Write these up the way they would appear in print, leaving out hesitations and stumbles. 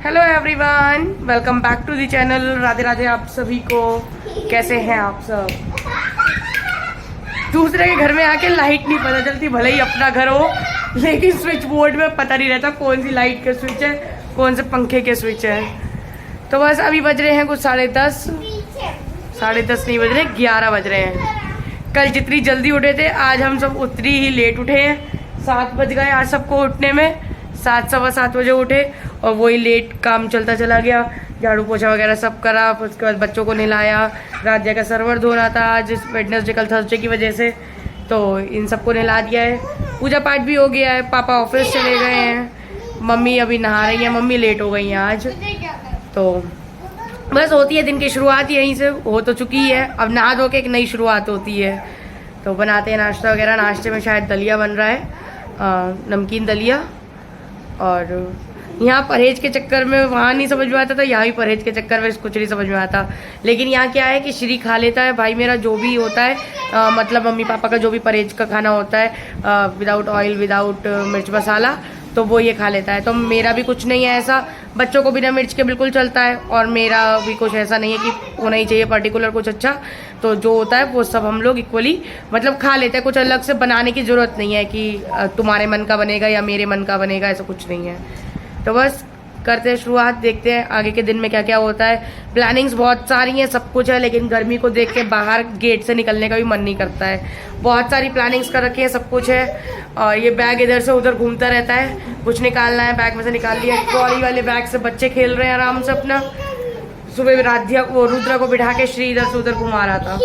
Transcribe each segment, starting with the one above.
Hello everyone, welcome back to the channel. Radhe Radhe आप सभी को। कैसे हैं आप सब? दूसरे के घर में आके लाइट नहीं पता चलती, भले ही अपना घर हो, लेकिन स्विच बोर्ड में पता नहीं रहता कौन सी लाइट के स्विच है, कौन से पंखे के स्विच है। तो बस अभी बज रहे हैं कुछ 10:30, 10:30 नहीं बज रहे, 11 बज रहे हैं। कल जितनी जल्दी उठे थे, आज हम सब उतनी ही लेट उठे हैं। 7 बज गए आज सबको उठने में। 7 सवा 7 बजे उठे और वही लेट काम चलता चला गया। झाड़ू पोछा वगैरह सब करा, फिर उसके बाद बच्चों को नहलाया। रात का सर्वर धोना था आज वेडनेसडे कल थर्सडे की वजह से, तो इन सबको नहला दिया है। पूजा पाठ भी हो गया है। पापा ऑफिस चले गए हैं, मम्मी अभी नहा रही है। मम्मी लेट हो गई हैं आज, तो बस होती है दिन की शुरुआत यहीं से हो तो चुकी है। अब नहा धो के एक नई शुरुआत होती है। तो बनाते हैं नाश्ता वगैरह। नाश्ते में शायद दलिया बन रहा है, नमकीन दलिया। और यहाँ परहेज के चक्कर में वहाँ नहीं समझ में आता था, यहाँ भी परहेज के चक्कर में कुछ नहीं समझ में आता। लेकिन यहाँ क्या है कि श्री खा लेता है, भाई मेरा जो भी होता है, मतलब मम्मी पापा का जो भी परहेज का खाना होता है, विदाउट ऑयल विदाउट मिर्च मसाला, तो वो ये खा लेता है। तो मेरा भी कुछ नहीं है ऐसा, बच्चों को बिना मिर्च के बिल्कुल चलता है, और मेरा भी कुछ ऐसा नहीं है कि होना ही चाहिए पर्टिकुलर कुछ अच्छा। तो जो होता है वो सब हम लोग इक्वली मतलब खा लेते हैं। कुछ अलग से बनाने की ज़रूरत नहीं है कि तुम्हारे मन का बनेगा या मेरे मन का बनेगा, ऐसा कुछ नहीं है। तो बस करते हैं शुरुआत, देखते हैं आगे के दिन में क्या क्या होता है। प्लानिंग्स बहुत सारी हैं, सब कुछ है, लेकिन गर्मी को देख के बाहर गेट से निकलने का भी मन नहीं करता है। बहुत सारी प्लानिंग्स कर रखी है, सब कुछ है। और ये बैग इधर से उधर घूमता रहता है, कुछ निकालना है बैग में से निकाल लिया। ट्रॉली वाले बैग से बच्चे खेल रहे हैं आराम से अपना। सुबह राध्या वो रुद्रा को बिठा के श्री इधर से उधर घुमा रहा था।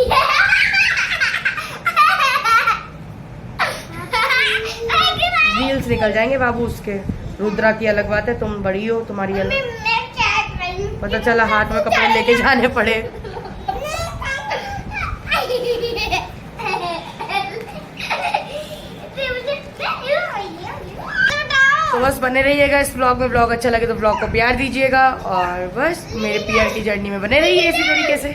रील्स निकल जाएंगे बाबू उसके। रुद्रा की अलग बात है, तुम बड़ी हो, तुम्हारी अलग। पता चला हाथ में कपड़े लेके जाने पड़े। तो बस बने रहिएगा इस ब्लॉग में। ब्लॉग अच्छा लगे तो ब्लॉग को प्यार दीजिएगा, और बस मेरे पीआर की जर्नी में बने रहिए इसी तरीके से।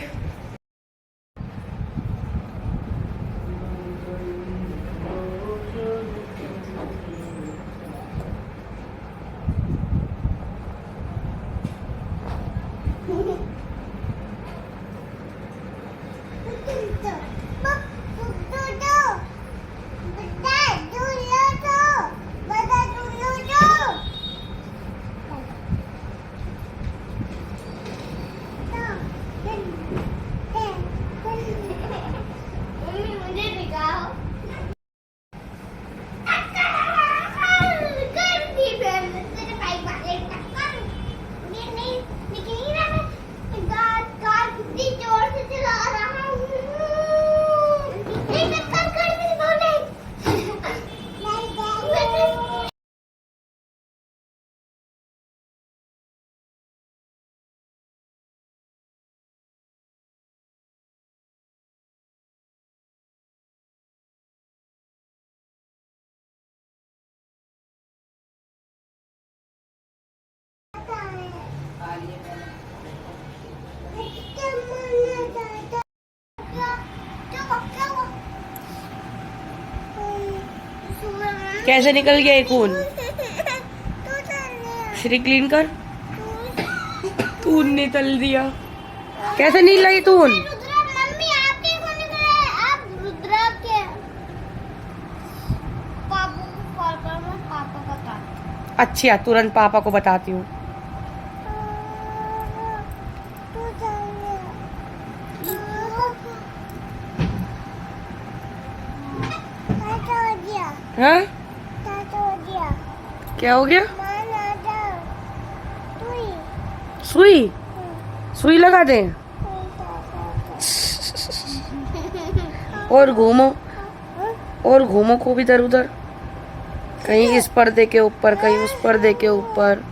कैसे निकल गया खून? श्री क्लीन कर। तून निकल दिया। कैसे नहीं लगी तून? मम्मी आपके खून निकल रहा है। आप रुद्रा के पापा को कॉल करो, मैं पापा को बताती। अच्छा, तुरंत पापा को बताती हूँ। हाँ? क्या हो गया? सुई? सुई लगा दें? और घूमो, और घूमो खूब इधर उधर, कहीं इस पर्दे के ऊपर, कहीं उस पर्दे के ऊपर।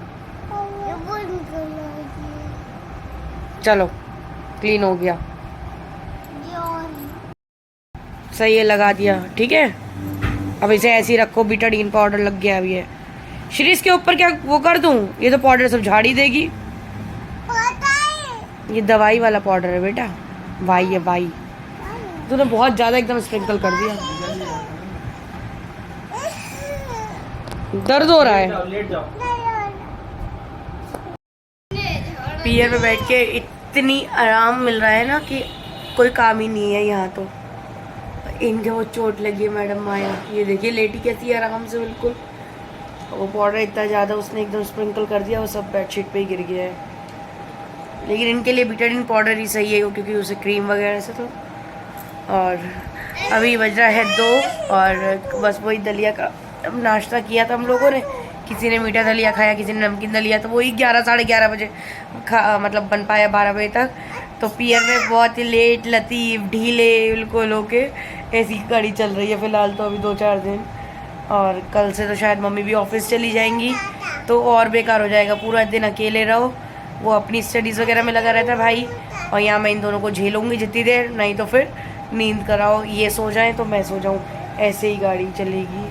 चलो क्लीन हो गया, सही है, लगा दिया, ठीक है। अब इसे ऐसे ही रखो, बीटाडीन पाउडर लग गया अभी है। श्री इसके ऊपर क्या वो कर दूं? ये तो पाउडर सब झाड़ी देगी। ये दवाई वाला पाउडर है बेटा, भाई है भाई। तूने बहुत ज्यादा एकदम स्प्रिंकल कर दिया। दर्द हो रहा है। पियर में बैठ के इतनी आराम मिल रहा है ना कि कोई काम ही नहीं है यहाँ तो। इनके वो चोट लगी है मैडम माया, ये देखिए लेटी कैसी है आराम से बिल्कुल। वो पाउडर इतना ज़्यादा उसने एकदम स्प्रिंकल कर दिया, वो सब बेडशीट पे ही गिर गया है। लेकिन इनके लिए बीटाडीन पाउडर ही सही है क्योंकि उसे क्रीम वगैरह से तो। और अभी बज रहा है 2 और बस वही दलिया का नाश्ता किया था हम लोगों ने। किसी ने मीठा दलिया खाया, किसी ने नमकीन दलिया, तो वही 11 साढ़े 11 बजे मतलब बन पाया 12 बजे तक। तो पियर में बहुत ही लेट लतीफ़ ढीले बिल्कुल होके ऐसी गाड़ी चल रही है फ़िलहाल तो अभी 2-4 दिन। और कल से तो शायद मम्मी भी ऑफिस चली जाएंगी तो और बेकार हो जाएगा, पूरा दिन अकेले रहो। वो अपनी स्टडीज़ वगैरह में लगा रहता है भाई, और यहाँ मैं इन दोनों को झेलूँगी जितनी देर, नहीं तो फिर नींद कराओ, ये सो जाएँ तो मैं सो जाऊँ, ऐसे ही गाड़ी चलेगी।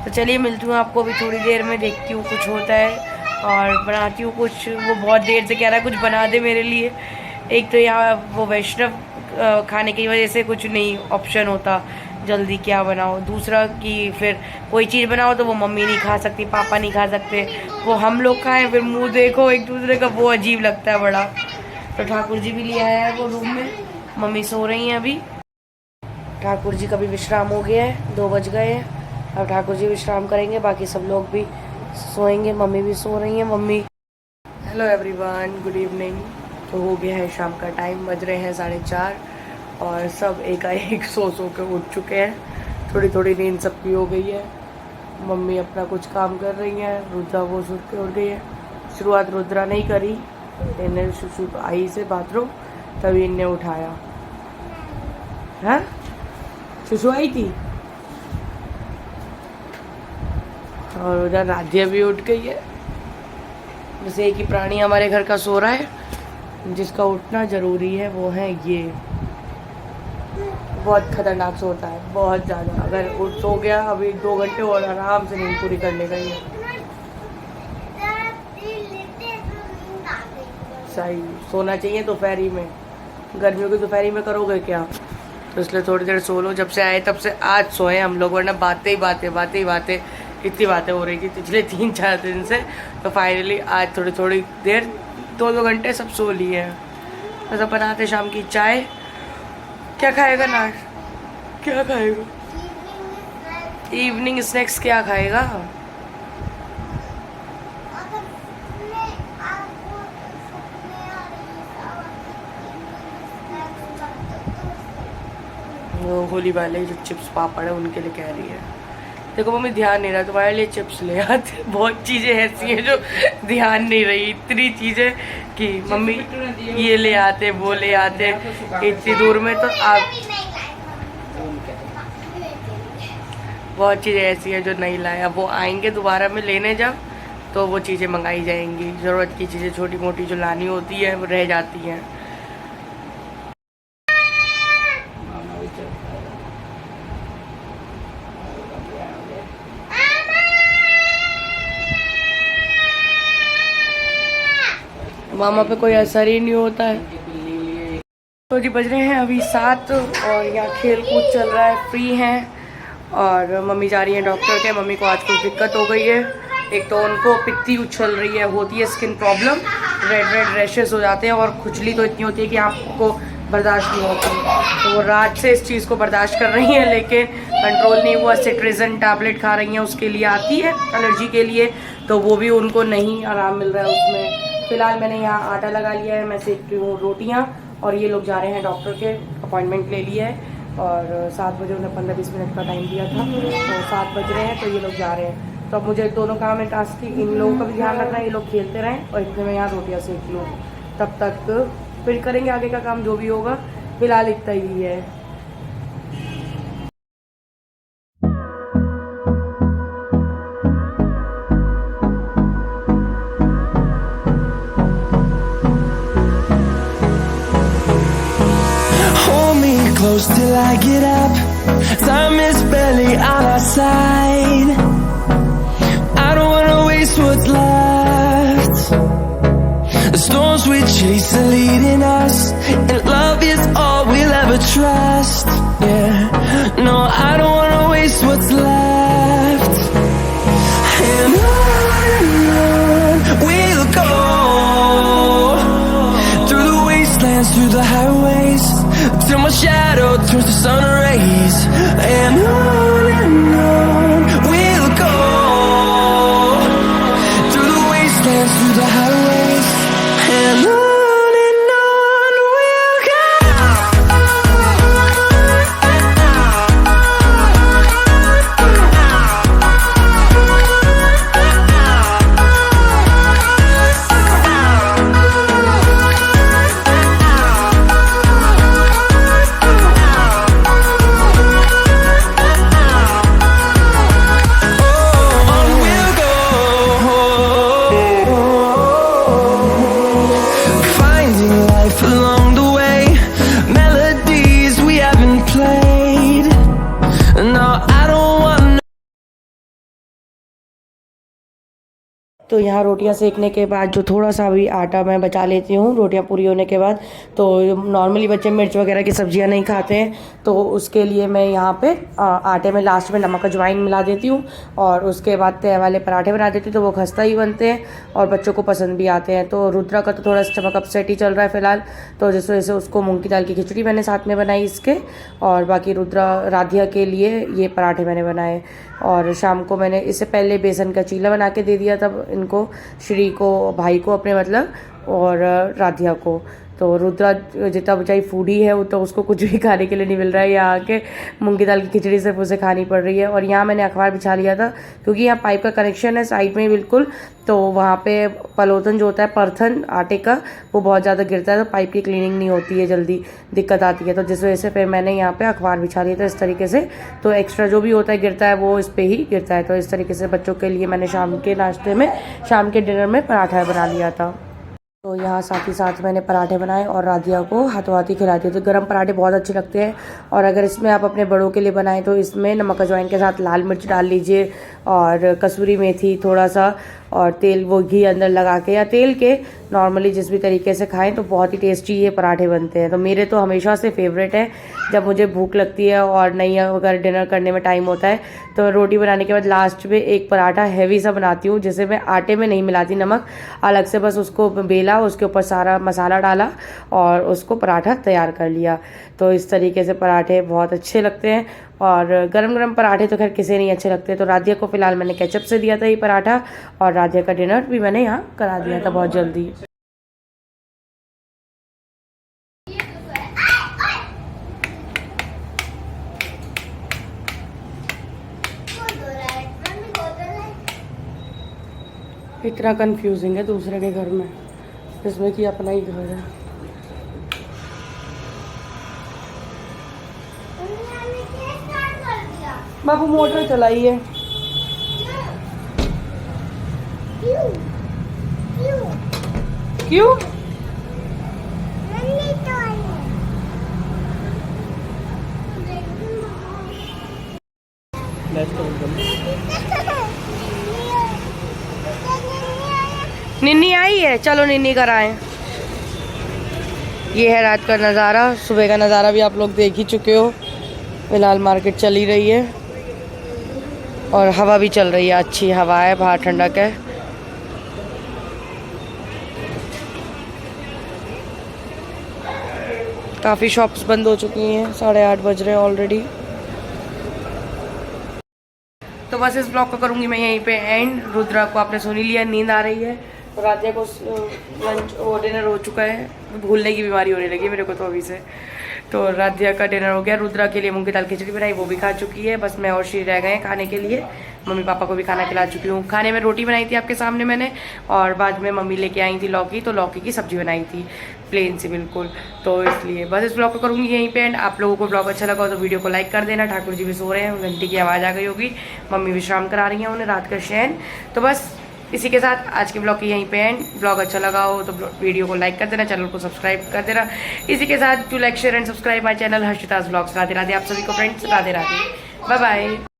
तो चलिए मिलती हूँ आपको अभी थोड़ी देर में, देखती हूँ कुछ होता है और बनाती हूँ कुछ। वो बहुत देर से कह रहा है कुछ बना दे मेरे लिए। एक तो यहाँ वो वैष्णव खाने की वजह से कुछ नहीं ऑप्शन होता जल्दी क्या बनाओ, दूसरा कि फिर कोई चीज़ बनाओ तो वो मम्मी नहीं खा सकती, पापा नहीं खा सकते, वो हम लोग खाएं फिर मुंह देखो एक दूसरे का, वो अजीब लगता है बड़ा। तो ठाकुर जी भी ले आया है वो रूम में, मम्मी सो रही हैं अभी। ठाकुर जी का भी विश्राम हो गया है, 2 बज गए हैं। अब ठाकुर जी विश्राम करेंगे, बाकी सब लोग भी सोएंगे, मम्मी भी सो रही हैं। Mummy hello everyone, good evening. तो हो गया है शाम का टाइम, बज रहे हैं 4:30 और सब एकाएक सो के उठ चुके हैं। थोड़ी थोड़ी नींद सबकी हो गई है। मम्मी अपना कुछ काम कर रही हैं, रुद्रा वो सो के उठ गई है। शुरुआत रुद्रा नहीं करी, इन्हें सुसु आई से बाथरूम तभी इन्हें उठाया। हाँ सुसु आई थी और उधर राध्या भी उठ गई है। बस एक ही प्राणी हमारे घर का सो रहा है जिसका उठना ज़रूरी है, वो है ये। बहुत खतरनाक सोता है, बहुत ज़्यादा। अगर उठ सो गया अभी 2 घंटे और आराम से नींद पूरी कर लेगा ये। सही सोना चाहिए दोपहरी में, गर्मियों की दोपहरी में करोगे क्या? तो इसलिए थोड़ी देर सो लो। जब से आए तब से आज सोए हम लोग, वरना बातें ही बातें इतनी बातें हो रही थी पिछले 3-4 दिन से। तो फाइनली आज थोड़ी देर 2-2 घंटे सब सो लिए हैं। बस अब बनाते शाम की चाय। क्या खाएगा नाश, क्या खाएगा? इवनिंग स्नैक्स क्या खाएगा? वो होली वाले जो चिप्स पापड़ है उनके लिए कह रही है। देखो मम्मी ध्यान नहीं रहा, तुम्हारे लिए चिप्स ले आते। बहुत चीज़ें ऐसी हैं जो ध्यान नहीं रही, इतनी चीज़ें कि मम्मी ये ले आते वो ले आते इतनी दूर में। तो आप बहुत चीज़ें ऐसी हैं जो नहीं लाए, अब वो आएंगे दोबारा में लेने जब तो वो चीज़ें मंगाई जाएंगी। ज़रूरत की चीज़ें छोटी मोटी जो लानी होती है वो रह जाती हैं। मामा पे कोई असर ही नहीं होता है। तो जी बज रहे हैं अभी 7 और यहाँ खेल कूद चल रहा है, फ्री हैं। और मम्मी जा रही है डॉक्टर के। मम्मी को आज कुछ दिक्कत हो गई है, एक तो उनको पित्ती उछल रही है, होती है स्किन प्रॉब्लम, रेड रैशेस हो जाते हैं और खुजली तो इतनी होती है कि आपको बर्दाश्त नहीं होती। तो वो रात से इस चीज़ को बर्दाश्त कर रही हैं लेकिन कंट्रोल नहीं हुआ। सिट्रिजन टैबलेट खा रही हैं, उसके लिए आती है एलर्जी के लिए, तो वो भी उनको नहीं आराम मिल रहा है उसमें। फिलहाल मैंने यहाँ आटा लगा लिया है, मैं सेक रही हूँ रोटियाँ। और ये लोग जा रहे हैं डॉक्टर के, अपॉइंटमेंट ले लिया है और 7 बजे उन्हें 15-20 मिनट का टाइम दिया था, तो 7 बज रहे हैं तो ये लोग जा रहे हैं। तो अब मुझे दोनों काम में टास्क की, इन लोगों का भी ध्यान रखना है, ये लोग खेलते रहें और इतने में यहाँ रोटियाँ सेक लूँ। तब तक फिर करेंगे आगे का काम जो भी होगा, फिलहाल इतना ही है। Close till I get up. Time is barely on our side. I don't wanna waste what's left. The storms we chase are leading us, and love is all we'll ever trust. Yeah, no, I don't wanna waste what's left. And on we'll go. shadow turns to sun rays, and on we'll go, through the wastelands, through the highways, and on we'll go. Along the way, melodies we haven't played. No, I don't want. तो यहाँ रोटियां सेकने के बाद जो थोड़ा सा भी आटा मैं बचा लेती हूँ रोटियां पूरी होने के बाद। तो नॉर्मली बच्चे मिर्च वगैरह की सब्जियां नहीं खाते हैं, तो उसके लिए मैं यहाँ पे आटे में लास्ट में नमक अजवाइन मिला देती हूँ और उसके बाद तय वाले पराठे बना देती हूँ। तो वो खस्ता ही बनते हैं और बच्चों को पसंद भी आते हैं। तो रुद्रा का तो थोड़ा स्टमक अपसेट ही चल रहा है फ़िलहाल, तो जिस वजह से उसको मूँग की दाल की खिचड़ी मैंने साथ में बनाई इसके, और बाकी राधिया के लिए ये पराठे मैंने बनाए। और शाम को मैंने इससे पहले बेसन का चीला बना के दे दिया था इनको, श्री को, भाई को अपने मतलब, और राधिया को। तो रुद्रा जितना बचाई फूडी है वो, तो उसको कुछ भी खाने के लिए नहीं मिल रहा है। यहाँ आके मूंग की दाल की खिचड़ी सिर्फ उसे खानी पड़ रही है। और यहाँ मैंने अखबार बिछा लिया था क्योंकि यहाँ पाइप का कनेक्शन है साइड में बिल्कुल, तो वहाँ पे पलोथन जो होता है, परथन आटे का, वो बहुत ज़्यादा गिरता है, तो पाइप की क्लीनिंग नहीं होती है, जल्दी दिक्कत आती है। तो जिस वजह से फिर मैंने यहाँ पे अखबार बिछा लिया था इस तरीके से, तो एक्स्ट्रा जो भी होता है गिरता है वो इस पर ही गिरता है। तो इस तरीके से बच्चों के लिए मैंने शाम के नाश्ते में, शाम के डिनर में पराठा बना लिया था। तो यहाँ साथ ही साथ मैंने पराठे बनाए और राधिया को हाथों हाथ ही खिला दिए। तो गरम पराठे बहुत अच्छे लगते हैं, और अगर इसमें आप अपने बड़ों के लिए बनाएं तो इसमें नमक अजवाइन के साथ लाल मिर्च डाल लीजिए और कसूरी मेथी थोड़ा सा, और तेल वो घी अंदर लगा के या तेल के नॉर्मली जिस भी तरीके से खाएं तो बहुत ही टेस्टी ये पराठे बनते हैं। तो मेरे तो हमेशा से फेवरेट है। जब मुझे भूख लगती है और नहीं अगर डिनर करने में टाइम होता है तो रोटी बनाने के बाद लास्ट में एक पराठा हैवी सा बनाती हूँ, जिसे मैं आटे में नहीं मिलाती नमक, अलग से बस उसको बेला, उसके ऊपर सारा मसाला डाला और उसको पराठा तैयार कर लिया। तो इस तरीके से पराठे बहुत अच्छे लगते हैं, और गरम गरम पराठे तो खैर किसे नहीं अच्छे लगते। तो राधिया को फ़िलहाल मैंने केचप से दिया था ये पराठा, और राधिया का डिनर भी मैंने यहाँ करा दिया था बहुत जल्दी। इतना कंफ्यूजिंग है दूसरे के घर में, जिसमें कि अपना ही घर है। बाबू मोटर चलाइए। क्यों? निन्नी आई है, चलो निन्नी कराएं। ये है रात का नज़ारा। सुबह का नज़ारा भी आप लोग देख ही चुके हो। फिलहाल मार्केट चल ही रही है और हवा भी चल रही है, अच्छी हवा है, बाहर ठंडक है। काफ़ी शॉप्स बंद हो चुकी हैं, 8:30 बज रहे हैं ऑलरेडी। तो बस इस ब्लॉग को करूँगी मैं यहीं पे एंड। रुद्रा को आपने सुन ही लिया, नींद आ रही है। तो राधिया को लंच और डिनर हो चुका है, भूलने की बीमारी होने लगी मेरे को तो अभी से। तो राधिया का डिनर हो गया। रुद्रा के लिए मूंग की दाल खिचड़ी बनाई, वो भी खा चुकी है। बस मैं और श्री रह गए खाने के लिए। मम्मी पापा को भी खाना खिला चुकी हूँ। खाने में रोटी बनाई थी आपके सामने मैंने, और बाद में मम्मी लेके आई थी लौकी, तो लौकी की सब्जी बनाई थी प्लेन सी बिल्कुल। तो इसलिए बस इस ब्लॉग को करूँगी यहीं पे एंड। आप लोगों को ब्लॉग अच्छा लगा हो तो वीडियो को लाइक कर देना। ठाकुर जी भी सो रहे हैं, घंटी की आवाज़ आ गई होगी, मम्मी विश्राम करा रही हैं उन्हें रात का शयन। तो बस इसी के साथ आज के ब्लॉग की यहीं पे एंड। ब्लॉग अच्छा लगा हो तो वीडियो को लाइक कर देना, चैनल को सब्सक्राइब कर देना। इसी के साथ to like share and subscribe my channel Harshita's blogs. Radhe Radhe आप सभी को friends, Radhe Radhe, bye bye.